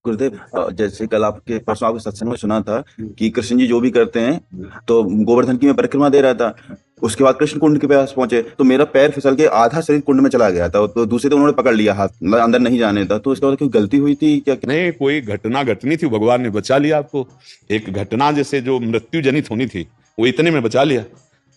गुरुदेव, जैसे कल आपके परसों आपके सत्संग में सुना था कि कृष्ण जी जो भी करते हैं, तो गोवर्धन की मैं परिक्रमा दे रहा था। उसके बाद कृष्ण कुंड के पास पहुंचे तो मेरा पैर फिसल के आधा शरीर कुंड में चला गया था, तो दूसरे तो उन्होंने पकड़ लिया हाथ, मतलब अंदर नहीं जाने था। तो इसका मतलब कोई गलती हुई थी क्या? नहीं, कोई घटना घटनी थी, भगवान ने बचा लिया आपको। एक घटना जैसे जो मृत्यु जनित होनी थी वो इतने में बचा लिया।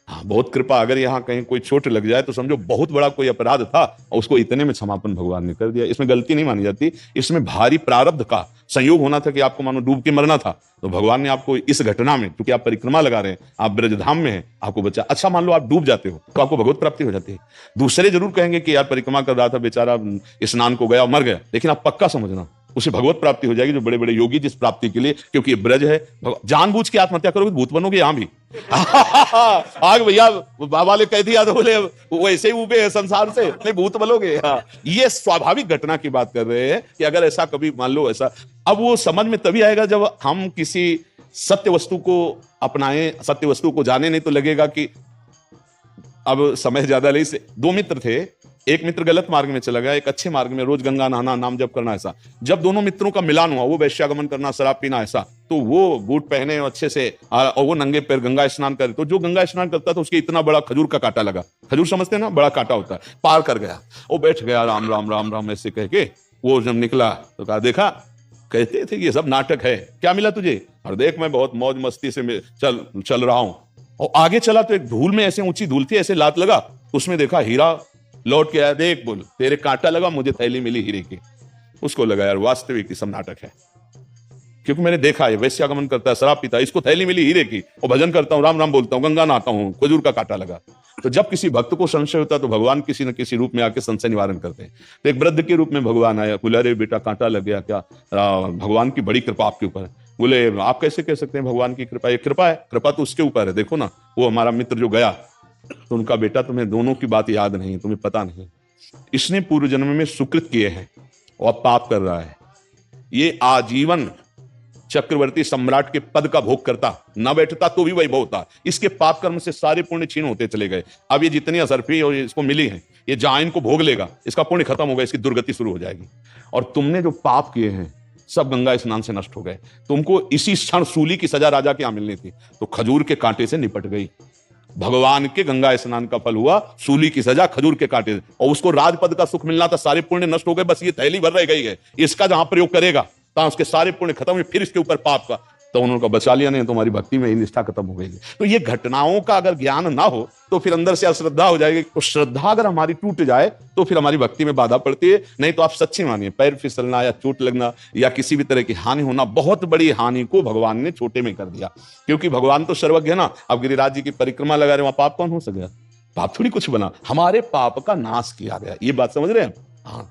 हाँ, बहुत कृपा। अगर यहाँ कहीं कोई चोट लग जाए तो समझो बहुत बड़ा कोई अपराध था और उसको इतने में क्षमापन भगवान ने कर दिया। इसमें गलती नहीं मानी जाती, इसमें भारी प्रारब्ध का संयोग होना था कि आपको मानो डूब के मरना था, तो भगवान ने आपको इस घटना में, क्योंकि आप परिक्रमा लगा रहे हैं, आप ब्रजधाम में हैं, आपको बचा। अच्छा, मान लो आप डूब जाते हो तो आपको भगवत प्राप्ति हो जाती है। दूसरे जरूर कहेंगे कि यार परिक्रमा कर रहा था बेचारा, स्नान को गया और मर गया, लेकिन आप पक्का समझना उसे भगवत प्राप्ति हो जाएगी, जो बड़े बड़े योगी जिस प्राप्ति के लिए, क्योंकि ये ब्रज है। जानबूझ के आत्महत्या करोगे भूत बनोगे यहां भी। आग भैया, बाबा ने कह दिया तो बोले वैसे ही ऊबे है संसार से, नहीं भूत बनोगे। हाँ, ये स्वाभाविक घटना की बात कर रहे हैं कि अगर ऐसा कभी मान लो ऐसा, अब वो समझ में तभी आएगा जब हम किसी सत्य वस्तु को अपनाएं, सत्य वस्तु को जाने। नहीं तो लगेगा कि अब समय ज्यादा नहीं से, दो मित्र थे, एक मित्र गलत मार्ग में चला गया, एक अच्छे मार्ग में, रोज गंगा नहाना, नाम जप करना। ऐसा जब दोनों मित्रों का मिलान हुआ, वो वैश्यागमन करना, शराब पीना, ऐसा, तो वो बूट पहने अच्छे से और वो नंगे पैर गंगा स्नान करे, तो जो गंगा स्नान करता था उसके इतना बड़ा खजूर का कांटा लगा। खजूर समझते हैं ना, बड़ा कांटा होता है, पार कर गया। वो बैठ गया, राम राम राम राम ऐसे कह के। वो जब निकला तो कहा, देखा कहते थे कि ये सब नाटक है, क्या मिला तुझे? और देख मैं बहुत मौज मस्ती से चल रहा हूं। और आगे चला तो एक धूल में, ऐसे ऊंची धूल थी, ऐसे लात लगा, उसमें देखा हीरा। लौट के आया, देख बोल तेरे कांटा लगा, मुझे थैली मिली हीरे की। उसको लगा यार वास्तविक ही सब नाटक है, क्योंकि मैंने देखा है वैश्यागमन करता है, शराब पीता है, इसको थैली मिली हीरे की, और भजन करता हूँ, राम राम बोलता हूँ, गंगा नहाता हूँ, खजूर का कांटा लगा। तो जब किसी भक्त को संशय होता है तो भगवान किसी न किसी रूप में आके संशय निवारण करते हैं। तो एक वृद्ध के रूप में भगवान आया, बोले अरे बेटा कांटा लग गया क्या? भगवान की बड़ी कृपा आपके ऊपर है। बोले आप कैसे कह सकते हैं भगवान की कृपा? ये कृपा है, कृपा तो उसके ऊपर है। देखो ना, वो हमारा मित्र जो गया, तो उनका बेटा, तुम्हें दोनों की बात याद नहीं, तुम्हें पता नहीं, इसने पूर्व जन्म में सुकृत किए हैं और अब पाप कर रहा है। ये आजीवन चक्रवर्ती सम्राट के पद का भोग करता, ना बैठता तो भी वैभव होता। इसके पाप कर्म से सारे पुण्य क्षीण होते चले गए। अब ये जितनी असरफी और इसको मिली है, ये जहां इनको भोग लेगा, इसका पुण्य खत्म होगा, इसकी दुर्गति शुरू हो जाएगी। और तुमने जो पाप किए हैं सब गंगा स्नान से नष्ट हो गए। तुमको इसी क्षण सूली की सजा राजा के यहां मिलनी थी, तो खजूर के कांटे से निपट गई। भगवान के गंगा स्नान का फल हुआ सूली की सजा खजूर के कांटे, और उसको राजपद का सुख मिलना था, सारे पुण्य नष्ट हो गए, बस ये थैली भर रह गई है। इसका जहां प्रयोग करेगा तो उसके सारे पुण्य खत्म हुए, फिर इसके ऊपर पाप का, तो उन्होंने बचा लिया। नहीं तुम्हारी भक्ति में ही निष्ठा खत्म हो गई। तो ये घटनाओं का अगर ज्ञान ना हो तो फिर अंदर से अश्रद्धा हो जाएगी। तो श्रद्धा अगर हमारी टूट जाए तो फिर हमारी भक्ति में बाधा पड़ती है। नहीं तो आप सच्ची मानिए, पैर फिसलना या चोट लगना या किसी भी तरह की हानि होना, बहुत बड़ी हानि को भगवान ने छोटे में कर दिया, क्योंकि भगवान तो सर्वज्ञ है ना। अब गिरिराज जी की परिक्रमा लगा रहे, वहां पाप कौन हो सकेगा? पाप थोड़ी कुछ बना, हमारे पाप का नाश किया गया। ये बात समझ रहे हैं? हाँ।